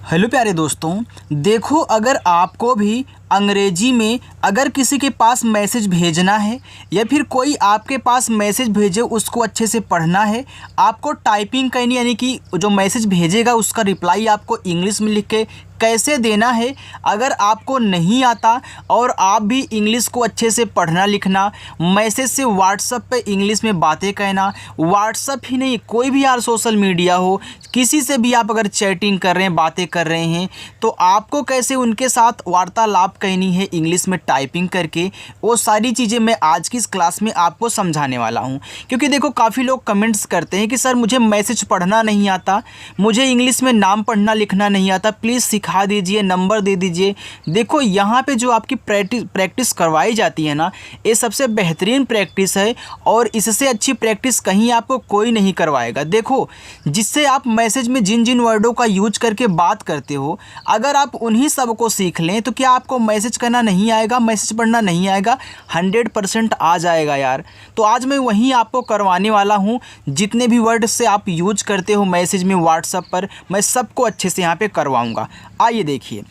Hello प्यारे दोस्तों, देखो अगर आपको भी अंग्रेजी में अगर किसी के पास मैसेज भेजना है या फिर कोई आपके पास मैसेज भेजे उसको अच्छे से पढ़ना है, आपको टाइपिंग करनी यानी कि जो मैसेज भेजेगा उसका रिप्लाई आपको इंग्लिश में लिख के कैसे देना है, अगर आपको नहीं आता और आप भी इंग्लिश को अच्छे से पढ़ना लिखना, मैसेज से व्हाट्सएप पे इंग्लिश में बातें कहना, व्हाट्सएप ही नहीं कोई भी यार सोशल मीडिया हो, किसी से भी आप अगर चैटिंग कर रहे हैं, बातें कर रहे हैं, तो आपको कैसे उनके साथ वार्तालाप कहनी है इंग्लिश में टाइपिंग करके, वो सारी चीज़ें मैं आज की इस क्लास में आपको समझाने वाला हूँ। क्योंकि देखो काफ़ी लोग कमेंट्स करते हैं कि सर मुझे मैसेज पढ़ना नहीं आता, मुझे इंग्लिश में नाम पढ़ना लिखना नहीं आता, प्लीज़ सिखा दीजिए, नंबर दे दीजिए। देखो यहाँ पे जो आपकी प्रैक्टिस करवाई जाती है ना, ये सबसे बेहतरीन प्रैक्टिस है और इससे अच्छी प्रैक्टिस कहीं आपको कोई नहीं करवाएगा। देखो जिससे आप मैसेज में जिन जिन वर्डों का यूज करके बात करते हो, अगर आप उन्हीं सब को सीख लें तो क्या आपको मैसेज करना नहीं आएगा, मैसेज पढ़ना नहीं आएगा? 100% आ जाएगा यार। तो आज मैं वहीं आपको करवाने वाला हूँ, जितने भी वर्ड से आप यूज करते हो मैसेज में व्हाट्सएप पर, मैं सबको अच्छे से यहाँ पे करवाऊँगा। आइए देखिए,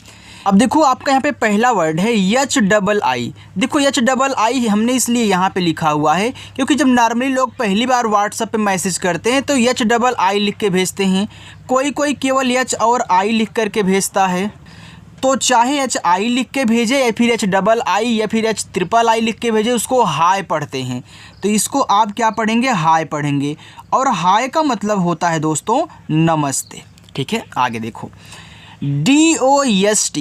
अब देखो आपका यहाँ पे पहला वर्ड है HII। देखो HII हमने इसलिए यहाँ पे लिखा हुआ है क्योंकि जब नॉर्मली लोग पहली बार व्हाट्सएप पे मैसेज करते हैं तो HII लिख के भेजते हैं, कोई कोई केवल H और I लिख करके भेजता है। तो चाहे HI लिख के भेजे या फिर HII या फिर HIII लिख के भेजे, उसको हाय पढ़ते हैं। तो इसको आप क्या पढ़ेंगे? हाय पढ़ेंगे। और हाय का मतलब होता है दोस्तों नमस्ते। ठीक है, आगे देखो DOST।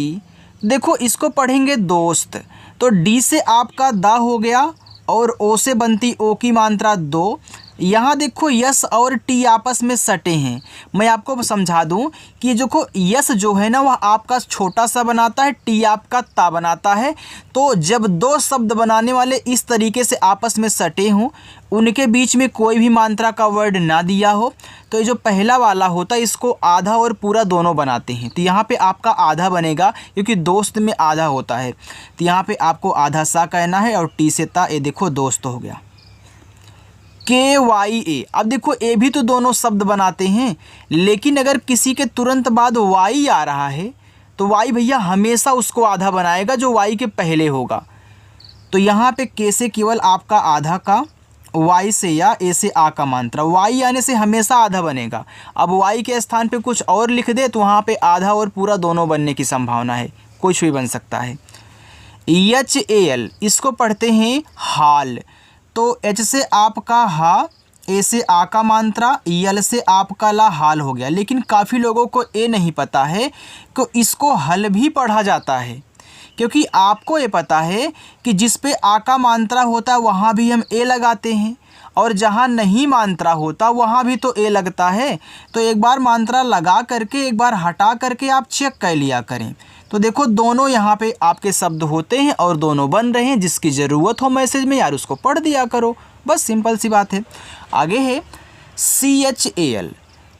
देखो इसको पढ़ेंगे दोस्त। तो D से आपका दा हो गया और O से बनती O की मात्रा दो। यहाँ देखो यस और टी आपस में सटे हैं। मैं आपको समझा दूँ कि देखो यस जो है ना वह आपका छोटा सा बनाता है, टी आपका ता बनाता है। तो जब दो शब्द बनाने वाले इस तरीके से आपस में सटे हों, उनके बीच में कोई भी मात्रा का वर्ड ना दिया हो, तो ये जो पहला वाला होता है इसको आधा और पूरा दोनों बनाते हैं। तो यहाँ पे आपका आधा बनेगा क्योंकि दोस्त में आधा होता है। तो यहाँ पे आपको आधा सा कहना है और टी से ता, ये देखो दोस्त हो गया। KYA। अब देखो ए भी तो दोनों शब्द बनाते हैं, लेकिन अगर किसी के तुरंत बाद वाई आ रहा है तो वाई भैया हमेशा उसको आधा बनाएगा जो वाई के पहले होगा। तो यहाँ पे के से केवल आपका आधा का, वाई से या ए से आ का मात्रा, वाई आने से हमेशा आधा बनेगा। अब वाई के स्थान पे कुछ और लिख दे तो वहाँ पे आधा और पूरा दोनों बनने की संभावना है, कुछ भी बन सकता है। HAL इसको पढ़ते हैं हाल। तो H से आपका हा, ए से आ का मात्रा, यल से आपका ला, हाल हो गया। लेकिन काफ़ी लोगों को ए नहीं पता है कि इसको हल भी पढ़ा जाता है, क्योंकि आपको ये पता है कि जिस पे आ का मात्रा होता है वहाँ भी हम ए लगाते हैं और जहाँ नहीं मात्रा होता वहाँ भी तो ए लगता है। तो एक बार मात्रा लगा करके एक बार हटा करके आप चेक कर लिया करें। तो देखो दोनों यहाँ पे आपके शब्द होते हैं और दोनों बन रहे हैं। जिसकी ज़रूरत हो मैसेज में यार उसको पढ़ दिया करो, बस सिंपल सी बात है। आगे है CHAL।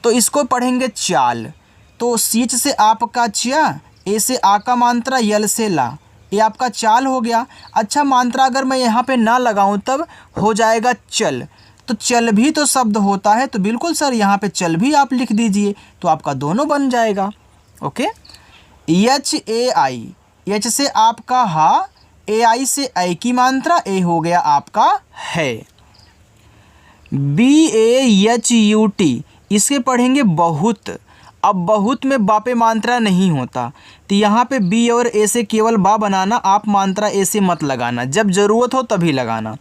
तो इसको पढ़ेंगे चाल। तो CH से आपका चा, ए से आ का मात्रा, यल से ला, ये आपका चाल हो गया। अच्छा मात्रा अगर मैं यहाँ पे ना लगाऊँ तब हो जाएगा चल। तो चल भी तो शब्द होता है, तो बिल्कुल सर यहाँ पे चल भी आप लिख दीजिए तो आपका दोनों बन जाएगा। ओके। HAI, H से आपका हा, AI से ऐ की मात्रा, ए हो गया आपका है। BAHUT इसके पढ़ेंगे बहुत। अब बहुत में बा पे मात्रा नहीं होता, तो यहाँ पे बी और ए से केवल बा बनाना, आप मात्रा ए से मत लगाना, जब ज़रूरत हो तभी लगाना।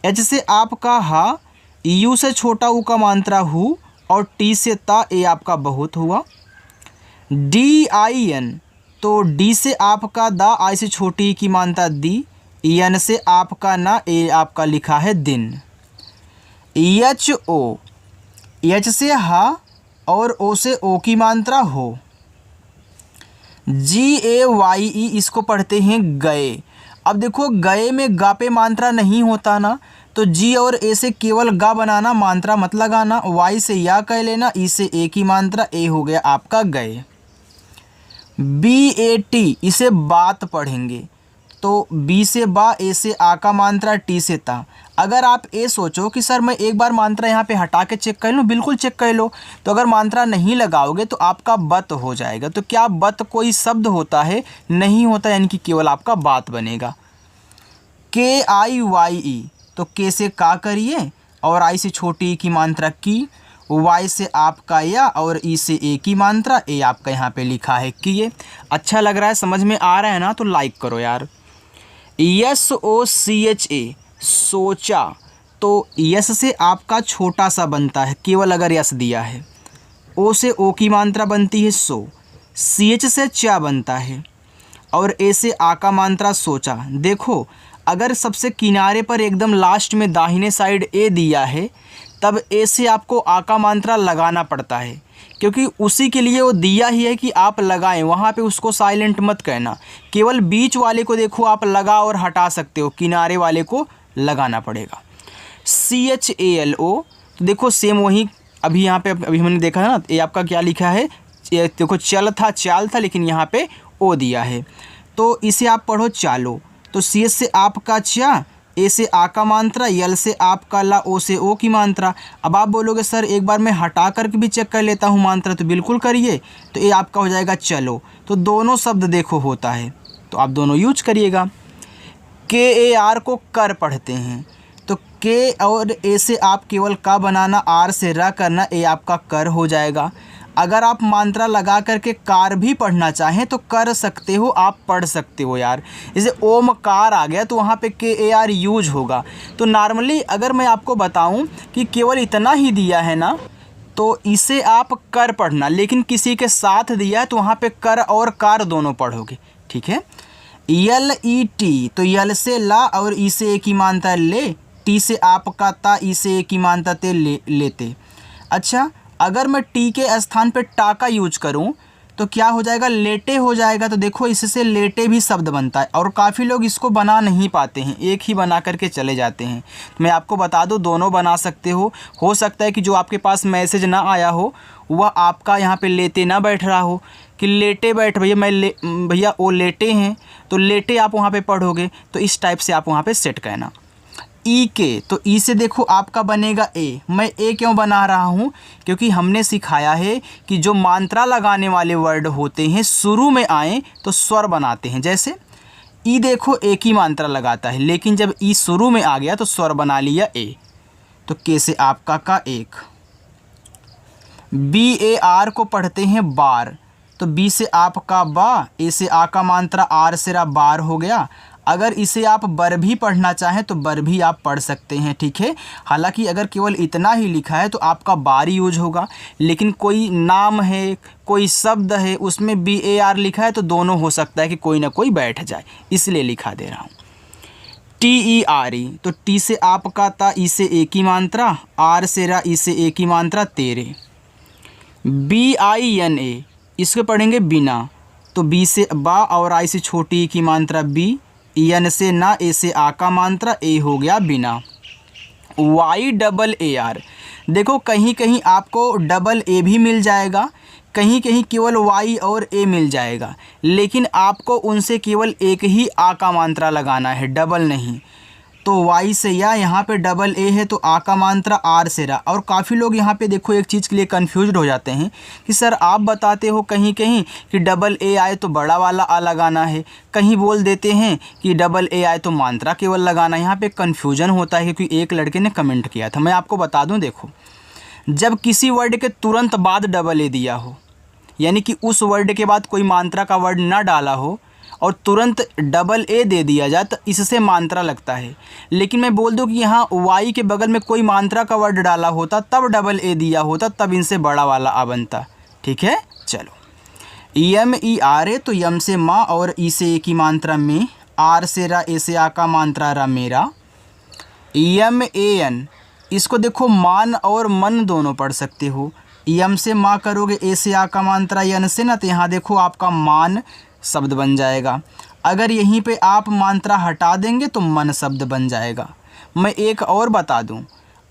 H से आपका हा, यू से छोटा ऊ का मात्रा हु और टी से ता, ए आपका बहुत हुआ। DIN। तो डी से आपका दा, आई से छोटी की मात्रा दी, एन से आपका ना, ए आपका लिखा है दिन। HO, H से हा और ओ से ओ की मात्रा हो। GAYE इसको पढ़ते हैं गए। अब देखो गए में गा पे मात्रा नहीं होता ना, तो जी और ए से केवल गा बनाना, मात्रा मत लगाना। वाई से या कह लेना, ई से ए की मात्रा, ए हो गया आपका गए। BAT इसे बात पढ़ेंगे। तो बी से बा, ए से आ का मात्रा, टी से ता। अगर आप ये सोचो कि सर मैं एक बार मात्रा यहाँ पे हटा के चेक कर लूँ, बिल्कुल चेक कर लो। तो अगर मात्रा नहीं लगाओगे तो आपका बत हो जाएगा। तो क्या बत कोई शब्द होता है? नहीं होता, यानी कि केवल आपका बात बनेगा। KIYE, तो के से का करिए और आई से छोटी की मात्रा की, वाई से आपका या और ई से ए की मात्रा, ए आपका यहाँ पे लिखा है किए। अच्छा लग रहा है, समझ में आ रहा है ना? तो लाइक करो यार। SOCHA, सोचा, तो यस से आपका छोटा सा बनता है, केवल अगर यस दिया है। ओ से ओ की मात्रा बनती है सो, CH से चा बनता है और ए से आ का मात्रा सोचा। देखो अगर सबसे किनारे पर एकदम लास्ट में दाहिने साइड ए दिया है तब ए से आपको आ का मात्रा लगाना पड़ता है, क्योंकि उसी के लिए वो दिया ही है कि आप लगाएं। वहाँ पे उसको साइलेंट मत कहना, केवल बीच वाले को देखो आप लगा और हटा सकते हो, किनारे वाले को लगाना पड़ेगा। CHALO, तो देखो सेम वही अभी यहाँ पे अभी हमने देखा है ना, ये आपका क्या लिखा है, ये देखो चल था चाल था, लेकिन यहाँ पे ओ दिया है, तो इसे आप पढ़ो चालो। तो CH से आपका चा, ए से आ का मात्रा, यल से आपका ला, ओ से ओ की मात्रा। अब आप बोलोगे सर एक बार मैं हटा करके भी चेक कर लेता हूँ मात्रा, तो बिल्कुल करिए। तो ये आपका हो जाएगा चलो। तो दोनों शब्द देखो होता है, तो आप दोनों यूज करिएगा। KAR को कर पढ़ते हैं, तो के और ए से आप केवल का बनाना, आर से र करना, ए आपका कर हो जाएगा। अगर आप मात्रा लगा करके कार भी पढ़ना चाहें तो कर सकते हो, आप पढ़ सकते हो यार। जैसे ओमकार आ गया तो वहाँ पे KAR यूज होगा। तो नॉर्मली अगर मैं आपको बताऊं कि केवल इतना ही दिया है ना, तो इसे आप कर पढ़ना, लेकिन किसी के साथ दिया है तो वहाँ पे कर और कार दोनों पढ़ोगे, ठीक है। LET, तो यल से ला और ई से ए की मात्रा ले, टी से आपका ता, ई से ए की मात्रा ते लेते। अच्छा, अगर मैं टी के स्थान पे टा का यूज करूं तो क्या हो जाएगा, लेटे हो जाएगा। तो देखो इससे लेटे भी शब्द बनता है और काफ़ी लोग इसको बना नहीं पाते हैं, एक ही बना करके चले जाते हैं। तो मैं आपको बता दूं दोनों बना सकते हो सकता है कि जो आपके पास मैसेज ना आया हो वह आपका यहाँ पे लेते ना बैठ रहा हो, कि लेटे बैठ भैया भैया वो लेटे हैं, तो लेटे आप वहाँ पे पढ़ोगे, तो इस टाइप से आप वहाँ पे सेट करना। के, तो ई से देखो आपका बनेगा ए। मैं ए क्यों बना रहा हूँ, क्योंकि हमने सिखाया है कि जो मात्रा लगाने वाले वर्ड होते हैं शुरू में आए तो स्वर बनाते हैं। जैसे ई देखो एक ही मात्रा लगाता है, लेकिन जब ई शुरू में आ गया तो स्वर बना लिया ए। तो के से आपका का एक। BAR को पढ़ते हैं बार, तो बी से आपका बा, ए से आ का मात्रा, आर से रा, बार हो गया। अगर इसे आप बर भी पढ़ना चाहें तो बर भी आप पढ़ सकते हैं, ठीक है। हालांकि अगर केवल इतना ही लिखा है तो आपका बार यूज होगा, लेकिन कोई नाम है, कोई शब्द है, उसमें BAR लिखा है तो दोनों हो सकता है कि कोई ना कोई बैठ जाए, इसलिए लिखा दे रहा हूँ। TERE, तो टी से आपका ता, ई से ए की मात्रा, आर से रा, ई से ए की मात्रा, तेरे। BINA, इसको पढ़ेंगे बिना, तो बी से बा और आई से छोटी की मात्रा बी, एन से ना, ए से आ का मात्रा, ए हो गया बिना। YAAR, देखो कहीं कहीं आपको डबल ए भी मिल जाएगा, कहीं कहीं केवल वाई और ए मिल जाएगा, लेकिन आपको उनसे केवल एक ही आ का मात्रा लगाना है, डबल नहीं। तो वाई से या, यहाँ पे डबल ए है तो आ का मात्रा आर से रा। और काफ़ी लोग यहाँ पे देखो एक चीज़ के लिए कन्फ्यूज्ड हो जाते हैं कि सर आप बताते हो कहीं कहीं कि डबल ए आए तो बड़ा वाला आ लगाना है, कहीं बोल देते हैं कि डबल ए आए तो मात्रा केवल लगाना है। यहाँ पे कन्फ्यूजन होता है क्योंकि एक लड़के ने कमेंट किया था। मैं आपको बता दूँ, देखो जब किसी वर्ड के तुरंत बाद डबल ए दिया हो, यानी कि उस वर्ड के बाद कोई मात्रा का वर्ड ना डाला हो और तुरंत डबल ए दे दिया जाए तो इससे मात्रा लगता है। लेकिन मैं बोल दूं कि यहाँ वाई के बगल में कोई मात्रा का वर्ड डाला होता तब डबल ए दिया होता, तब इनसे बड़ा वाला आ बनता, ठीक है। चलो MERA, तो यम से माँ और ई से ए की मात्रा में, आर से रा, ए से आ का मात्रा रा, मेरा। MAN, इसको देखो मान और मन दोनों पढ़ सकते हो। यम से माँ करोगे, ए से आ का मात्रा, यन से ना, तो यहाँ देखो आपका मान शब्द बन जाएगा। अगर यहीं पे आप मात्रा हटा देंगे तो मन शब्द बन जाएगा। मैं एक और बता दूं,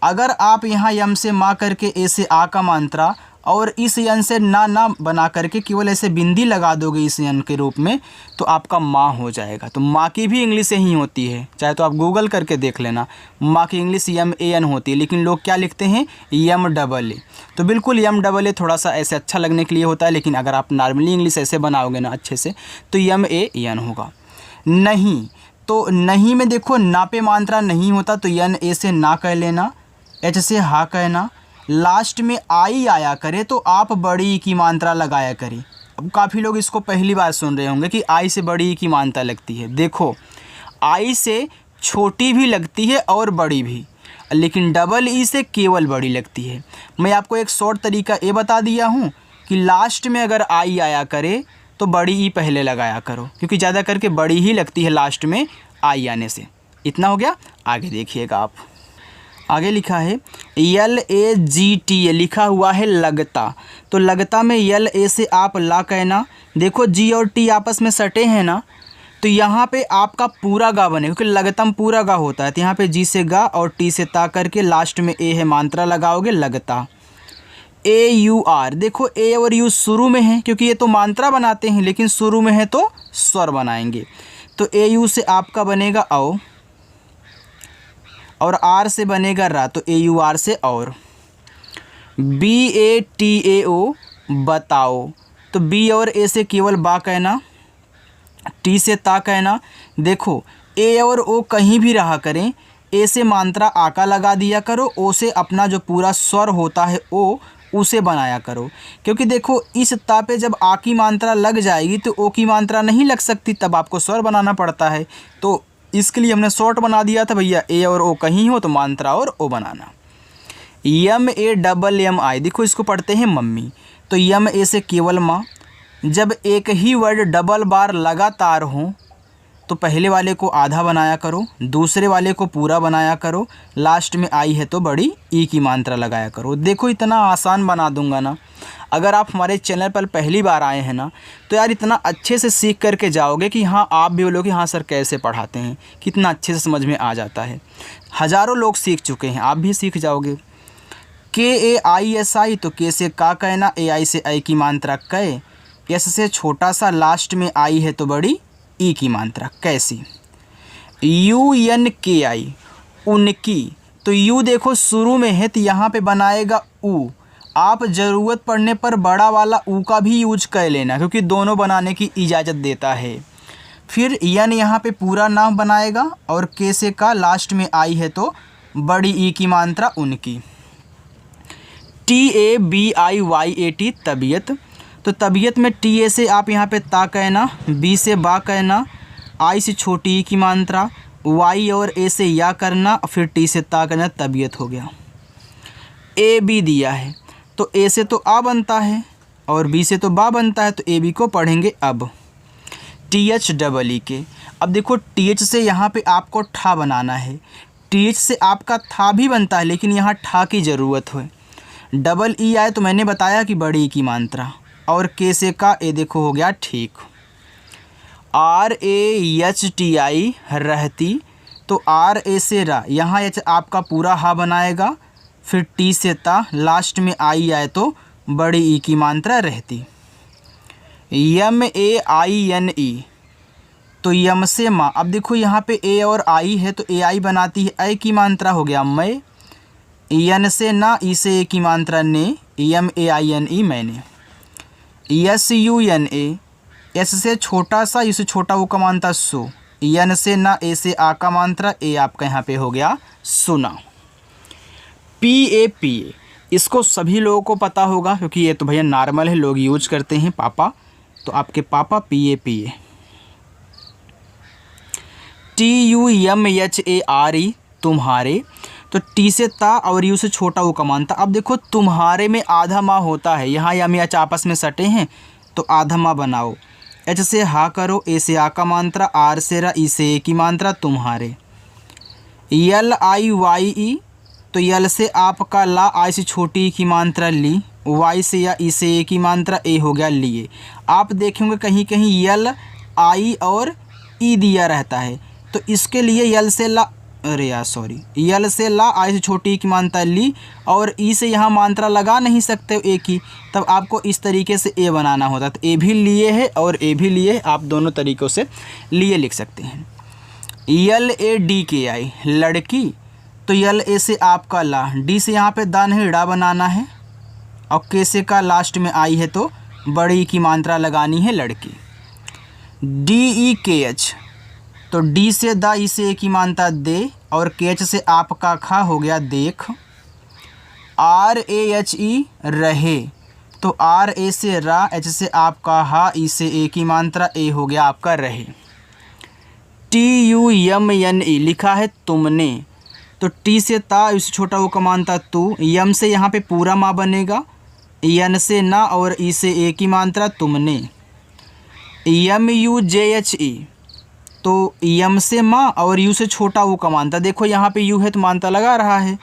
अगर आप यहाँ यम से माँ करके ए से आ का मात्रा और इस यन से ना बना करके केवल ऐसे बिंदी लगा दोगे इस यन के रूप में, तो आपका माँ हो जाएगा। तो माँ की भी इंग्लिश ही होती है, चाहे तो आप गूगल करके देख लेना, माँ की इंग्लिश MAN होती है, लेकिन लोग क्या लिखते हैं MAA। तो बिल्कुल MAA थोड़ा सा ऐसे अच्छा लगने के लिए होता है, लेकिन अगर आप नॉर्मली इंग्लिश ऐसे बनाओगे ना अच्छे से तो MAN होगा। नहीं, तो नहीं में देखो ना पे मात्रा नहीं होता, तो NA से ना कह लेना, H से हा कहना, लास्ट में आई आया करे तो आप बड़ी ई की मात्रा लगाया करें। अब काफ़ी लोग इसको पहली बार सुन रहे होंगे कि आई से बड़ी ई की मात्रा लगती है। देखो, आई से छोटी भी लगती है और बड़ी भी, लेकिन डबल ई से केवल बड़ी लगती है। मैं आपको एक शॉर्ट तरीका ये बता दिया हूँ कि लास्ट में अगर आई आया करे तो बड़ी ई पहले लगाया करो, क्योंकि ज़्यादा करके बड़ी ही लगती है लास्ट में आई आने से। इतना हो गया। आगे देखिएगा आप, आगे लिखा है LAGTA, लिखा हुआ है लगता। तो लगता में LA से आप ला कहना। देखो G और T आपस में सटे हैं ना, तो यहाँ पे आपका पूरा गा बने, क्योंकि लगतम पूरा गा होता है। तो यहाँ पे G से गा और T से ता करके लास्ट में A है, मात्रा लगाओगे लगता। AUR, देखो A और U शुरू में है, क्योंकि ये तो मात्रा बनाते हैं, लेकिन शुरू में है तो स्वर बनाएंगे। तो AU से आपका बनेगा औ, और R से बनेगा रा, तो AUR से और। BATAO, बताओ। तो B और A से केवल बा कहना, T से ता कहना। देखो A और O कहीं भी रहा करें, A से मात्रा आ का लगा दिया करो, O से अपना जो पूरा स्वर होता है O उसे बनाया करो, क्योंकि देखो इस ता पे जब आ की मात्रा लग जाएगी तो ओ की मात्रा नहीं लग सकती, तब आपको स्वर बनाना पड़ता है। तो इसके लिए हमने शॉर्ट बना दिया था भैया, ए और ओ कहीं हो तो मात्रा और ओ बनाना। MAMMI, देखो इसको पढ़ते हैं मम्मी। तो MA से केवल माँ। जब एक ही वर्ड डबल बार लगातार हो तो पहले वाले को आधा बनाया करो, दूसरे वाले को पूरा बनाया करो, लास्ट में आई है तो बड़ी ई की मात्रा लगाया करो। देखो इतना आसान बना दूंगा ना। अगर आप हमारे चैनल पर पहली बार आए हैं ना, तो यार इतना अच्छे से सीख करके जाओगे कि हाँ आप भी बोलोगे हाँ सर कैसे पढ़ाते हैं, कितना अच्छे से समझ में आ जाता है। हज़ारों लोग सीख चुके हैं, आप भी सीख जाओगे। KAISI, तो के से का कहना, AI से आई की मात्रा कै, S से छोटा सा, लास्ट में आई है तो बड़ी ई की मात्रा कैसी। UNKI, उनकी। तो यू देखो शुरू में है तो यहाँ पे बनाएगा ऊ। आप ज़रूरत पड़ने पर बड़ा वाला ऊ का भी यूज कर लेना, क्योंकि दोनों बनाने की इजाज़त देता है। फिर यन यहाँ पे पूरा नाम बनाएगा, और के से का लास्ट में आई है तो बड़ी ई की मात्रा उनकी। TABIYAT, तबीयत। तो तबीयत में TA से आप यहाँ पे ता कहना, B से बा कहना, I से छोटी ई की मात्रा, Y और A से या करना, फिर T से ता कहना, तबीयत हो गया। AB दिया है तो A से तो आ बनता है और B से तो बा बनता है, तो AB को पढ़ेंगे अब। THEE के। अब देखो TH से यहाँ पे आपको ठा बनाना है। TH से आपका था भी बनता है, लेकिन यहाँ ठा की ज़रूरत है। डबल ई आए तो मैंने बताया कि बड़ी ई की मात्रा, और के से का ए देखो हो गया ठीक। RAHTI, रहती। तो RA से रा, यहाँ एच आपका पूरा हा बनाएगा, फिर T से ता, लास्ट में आई आए तो बड़ी ई की मात्रा रहती। MAINE, तो यम से माँ। अब देखो यहाँ पे ए और आई है तो AI बनाती है, ए की मात्रा हो गया मैं। यन से ना, ई से ए की मात्रा ने, MAINE, मैंने। SUNA, एस से छोटा सा, इससे छोटा वो का मात्रा सो। यन से ना, ए से आ का मात्रा, ए आपका यहाँ पे हो गया सुना। PAPA, इसको सभी लोगों को पता होगा, क्योंकि ये तो भैया नॉर्मल है, लोग यूज करते हैं। पापा, तो आपके पापा PAPA। TUMHARE, तुम्हारे। तो टी से ता और यू से छोटा वो का मात्रा। अब देखो तुम्हारे में आधा माँ होता है, यहाँ यम एच आपस में सटे हैं तो आधा माँ बनाओ। एच से हा करो, ए से आ का मात्रा, आर से रा, ई से ए की मात्रा, तुम्हारे। LIYE, तो यल से आपका ला, आई से छोटी की मात्रा ली, वाई से या ई से ए की मात्रा, ए हो गया लिए। आप देखेंगे कहीं कहीं यल, आई और ई दिया रहता है, तो इसके लिए यल से ला अरे यार सॉरी, यल से ला, आई से छोटी ई की मात्रा ली, और ई से यहाँ मात्रा लगा नहीं सकते ए की, तब आपको इस तरीके से ए बनाना होता। तो ए भी लिए है और ए भी लिए, आप दोनों तरीक़ों से लिए लिख सकते हैं। यल ए डी के आई लड़की, तो यल ए से आपका ला, डी से यहाँ पे दा नहीं डा बनाना है, और के से का लास्ट में आई है तो बड़ी की मात्रा लगानी है लड़की। डी ई के एच, तो डी से दा, ई से ए की मात्रा दे, और के एच से आपका खा हो गया देख। आर ए एच ई रहे, तो आर ए से रा, एच से आपका हा, ई से ए की मात्रा ए हो गया आपका रहे। T U M N E लिखा है तुमने, तो टी से ता, इससे छोटा वो का मात्रा तू, यम से यहाँ पे पूरा माँ बनेगा, एन से ना, और ई से ए की मात्रा तुमने। यम यू जे एच ई, तो यम से माँ और यू से छोटा वो का मात्रा, देखो यहाँ पे यू है तो मात्रा लगा रहा है।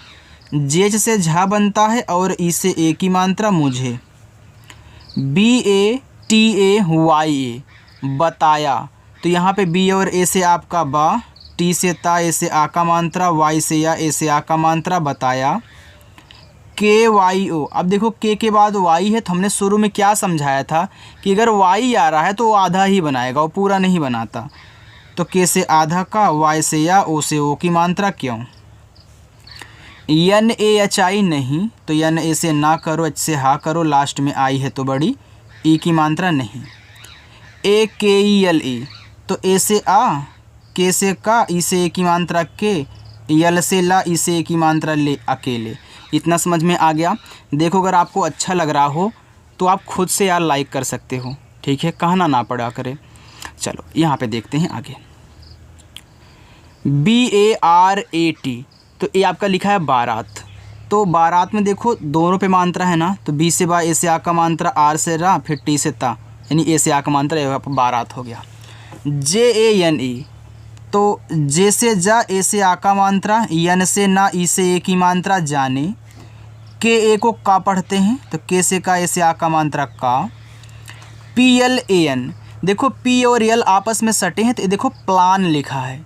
जेच से झा बनता है, और ई से ए की मात्रा मुझे। B A T A Y A बताया, तो यहाँ पे बी और ए से आपका बा, टी से ता, ए से आ का मात्रा, वाई से या, ए से आ का मात्रा बताया। के वाई ओ, अब देखो के बाद वाई है, तो हमने शुरू में क्या समझाया था कि अगर वाई आ रहा है तो वो आधा ही बनाएगा, वो पूरा नहीं बनाता। तो के से आधा का, वाई से या, ओ से ओ की मात्रा क्यों। एन ए एच आई नहीं, तो एन ए से ना करो, एच से हा करो, लास्ट में आई है तो बड़ी ई की मात्रा नहीं। ए के ई एल ई, तो ए से आ, के से का, ई से ए की मात्रा के, यल से ला, ई से ए की मात्रा ले अकेले। इतना समझ में आ गया। देखो अगर आपको अच्छा लग रहा हो तो आप खुद से यार लाइक कर सकते हो, ठीक है, कहना ना पड़ा करे। चलो यहाँ पे देखते हैं आगे। B A R A T, तो ये आपका लिखा है बारात, तो बारात में देखो दोनों पे मात्रा है ना, तो बी से बा, ए से आ का मात्रा, आर से रा, फिर टी से ता, यानी ए से आ का मात्रा, बारात हो गया। जे ए एन ई, तो जे से जा, ए से आ का मात्रा, एन से ना, ई से ए की मात्रा जाने। के ए को का पढ़ते हैं, तो के से का, ए से आ का मात्रा का। पी एल ए एन, देखो पी और एल आपस में सटे हैं, तो देखो प्लान लिखा है,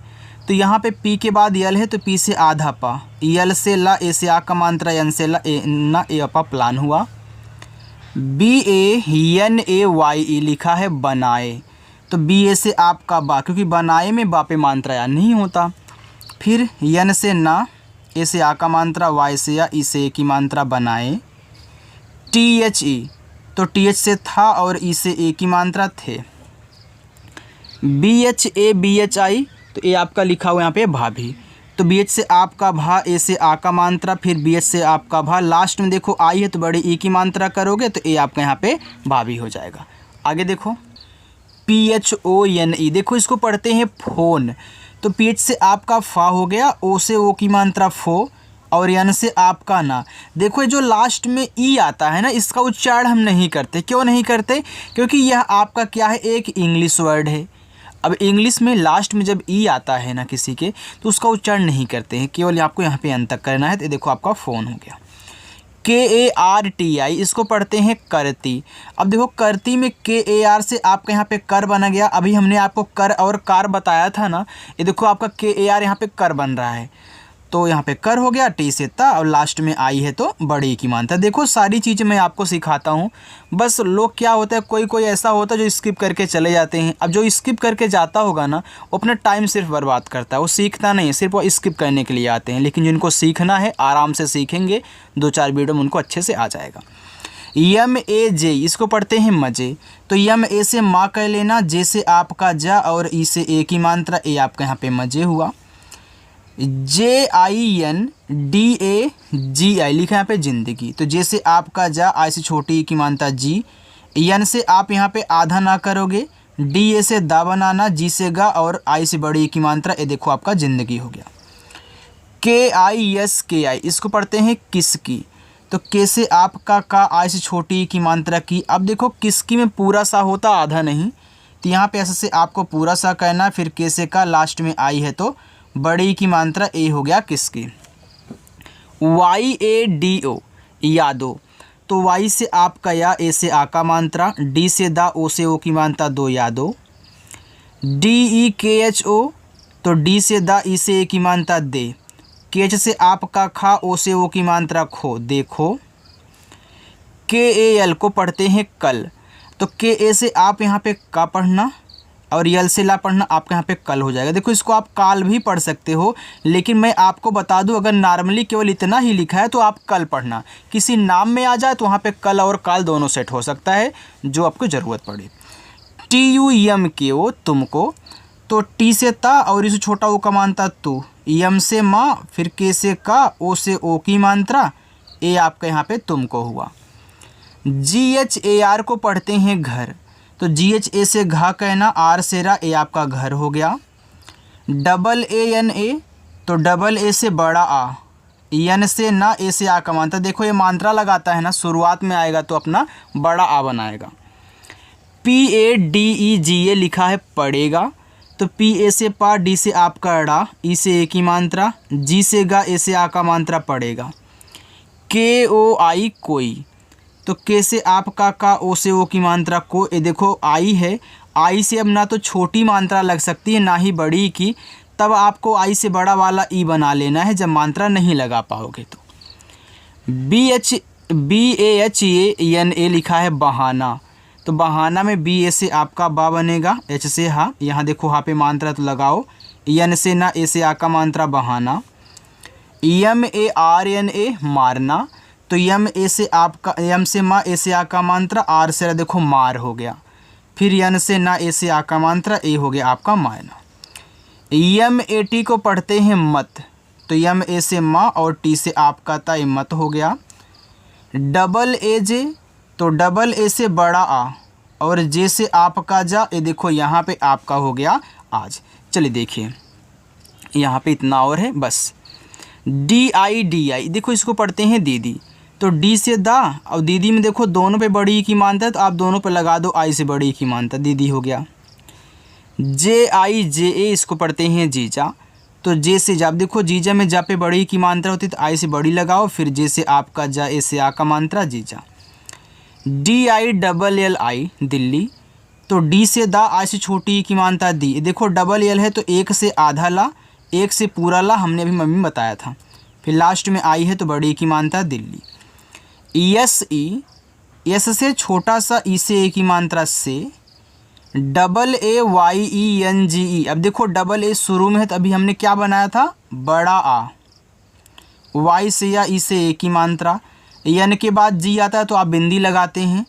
तो यहाँ पे पी के बाद यल है, तो पी से आधा पा, यल से ला, ए से आ का मात्रा, एन से ला, ए ना, ए अपा प्लान हुआ। B A N A Y E लिखा है बनाए, तो बी ए से आपका बा, क्योंकि बनाए में बा पे मात्रा या नहीं होता। फिर यन से ना, ए से आ का मात्रा, वाई से या, ई से ए की मात्रा बनाए। टी एच ई, तो टी एच से था और ई से ए की मात्रा थे। B H A B H I, तो ए आपका लिखा हुआ यहाँ पे भाभी, तो बी एच से आपका भा, ए से आ का मात्रा, फिर बी एच से आपका भा, लास्ट में देखो आई है तो बड़ी ई की मात्रा करोगे तो ए आपका यहाँ पे भाभी हो जाएगा। आगे देखो P H O N E, देखो इसको पढ़ते हैं फोन, तो पी एच से आपका फा हो गया, ओ से ओ की मात्रा फो, और एन से आपका ना। देखो जो लास्ट में ई आता है ना, इसका उच्चारण हम नहीं करते। क्यों नहीं करते? क्योंकि यह आपका क्या है, एक इंग्लिश वर्ड है। अब इंग्लिश में लास्ट में जब ई आता है ना किसी के, तो उसका उच्चारण नहीं करते हैं, केवल आपको यहाँ पे अंत तक करना है। तो देखो आपका फ़ोन हो गया। KARTI, इसको पढ़ते हैं करती। अब देखो करती में KAR से आपका यहाँ पे कर बना गया। अभी हमने आपको कर और कार बताया था ना, ये देखो आपका KAR यहाँ पे कर बन रहा है, तो यहाँ पे कर हो गया, टी से ता, और लास्ट में आई है तो बड़ी की मानता। देखो सारी चीज़ें मैं आपको सिखाता हूँ, बस लोग क्या होता है, कोई कोई ऐसा होता है जो स्किप करके चले जाते हैं। अब जो स्किप करके जाता होगा ना, वो अपना टाइम सिर्फ बर्बाद करता है, वो सीखता नहीं, सिर्फ वो स्किप करने के लिए आते हैं। लेकिन जिनको सीखना है आराम से सीखेंगे, 2-4 वीडियो में उनको अच्छे से आ जाएगा। MAJ, इसको पढ़ते हैं मजे, तो MA से माँ कह लेना, जे से आपका जा, और ई से ए की मात्रा, ए आपका यहाँ पे मजे हुआ। JINDAGI लिखा यहाँ पे जिंदगी, तो जे से आपका जा, आई से छोटी की मानता जी, एन से आप यहाँ पे आधा ना करोगे, DA से दा बनाना, जी से गा, और आई से बड़ी की मात्रा, ये देखो आपका जिंदगी हो गया। KISKI, इसको पढ़ते हैं किसकी, तो के से आपका का, आई से छोटी की मात्रा की। अब देखो किसकी में पूरा सा होता, आधा नहीं, तो यहाँ पे ऐसे से आपको पूरा सा कहना, फिर के से का, लास्ट में आई है तो बड़ी की मात्रा, ए हो गया किसकी। YADO, यादो, तो वाई से आपका या, ए से आ का मात्रा, डी से दा, ओ से ओ की मात्रा, दो यादो। DEKHO, तो तो डी से दा, ई से ए की मात्रा दे, केच से आप का खा, ओ से ओ की मात्रा खो, देखो। के ए एल को पढ़ते हैं कल, तो के ए से आप यहाँ पे का पढ़ना और यल से ला पढ़ना, आपके यहाँ पे कल हो जाएगा। देखो इसको आप काल भी पढ़ सकते हो, लेकिन मैं आपको बता दूं अगर नॉर्मली केवल इतना ही लिखा है तो आप कल पढ़ना। किसी नाम में आ जाए तो वहाँ पे कल और काल दोनों सेट हो सकता है, जो आपको ज़रूरत पड़े। टी यू यम के ओ, तुमको, तो टी से ता और इसे छोटा ओ का मानता तू, यम से माँ, फिर के से का, ओ से ओ की मात्रा, ए आपका यहाँ पे तुमको हुआ। जी एच ए आर को पढ़ते हैं घर, तो जी एच ए से घा कहना, आर से रा, ए आपका घर हो गया। डबल ए एन ए, तो डबल ए से बड़ा आ, एन से ना, ए से आ का मात्रा, देखो ये मात्रा लगाता है ना, शुरुआत में आएगा तो अपना बड़ा आ बनाएगा। पी ए डी ई जी ए लिखा है पड़ेगा, तो पी ए से पा, डी से आपका अड़ा, ई से ए की मात्रा, जी से गा, ए से आ का मात्रा पड़ेगा। के ओ आई कोई, तो के से आपका का, ओ से ओ की मात्रा को, ये देखो आई है, आई से अब ना तो छोटी मात्रा लग सकती है ना ही बड़ी की, तब आपको आई से बड़ा वाला ई बना लेना है जब मात्रा नहीं लगा पाओगे तो। B A H A N A लिखा है बहाना, तो बहाना में बी ए से आपका बा बनेगा, एच से हा, यहाँ देखो हा पे मात्रा तो लगाओ, एन से ना, ए से आ का मात्रा बहाना। यम ए आर एन ए मारना, तो यम ए से आपका, यम से माँ, ए से आ का मात्रा, आर से देखो मार हो गया, फिर यन से ना, ए से आ का मात्रा, ए हो गया आपका मारना। यम ए टी को पढ़ते हैं मत, तो यम ए से माँ और टी से आपका ता, मत हो गया। डबल ए जे, तो डबल ए से बड़ा आ और जे से आपका जा, ये देखो यहाँ पे आपका हो गया आज। चलिए देखिए यहाँ पे इतना और है बस। डी आई, देखो इसको पढ़ते हैं दीदी, तो डी से दा और दीदी में देखो दोनों पे बड़ी की मात्रा है, तो आप दोनों पे लगा दो आई से बड़ी की मात्रा, दीदी हो गया। जे आई जे ए, इसको पढ़ते हैं जीजा, तो जे से जा, देखो जीजा में जा पे बड़ी की मात्रा होती है तो आई से बड़ी लगाओ, फिर जे से आपका जा, ए से आ का मात्रा जीजा। D I double L I Delhi, तो डी से दा, आई से छोटी की मात्रा दी, देखो डबल एल है तो एक से आधा ला, एक से पूरा ला, हमने अभी मम्मी बताया था, फिर लास्ट में आई है तो बड़ी की मात्रा दिल्ली। एस ई, एस से छोटा सा, ई से ए की मात्रा से। Double A Y E N G E, अब देखो डबल ए शुरू में है तो अभी हमने क्या बनाया था, बड़ा आ, वाई से या ई से ए की मात्रा, एन के बाद जी आता है तो आप बिंदी लगाते हैं,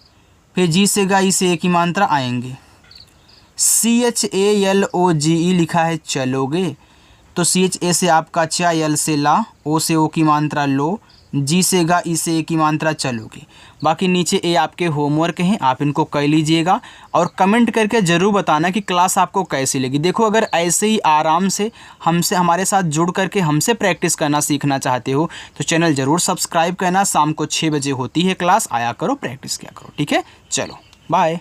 फिर जी से गा, ई से ए की मात्रा आएंगे। C H A L O जी ई लिखा है चलोगे, तो सी एच ए से आपका चा, एल से ला, ओ से ओ की मात्रा लो, जी से गा, ई से ए की मात्रा चलोगे। बाकी नीचे ए आपके होमवर्क हैं, आप इनको कर लीजिएगा और कमेंट करके ज़रूर बताना कि क्लास आपको कैसी लगी। देखो अगर ऐसे ही आराम से हमारे साथ जुड़ करके हमसे प्रैक्टिस करना सीखना चाहते हो तो चैनल ज़रूर सब्सक्राइब करना। शाम को 6 बजे होती है क्लास, आया करो, प्रैक्टिस किया करो, ठीक है। चलो बाय।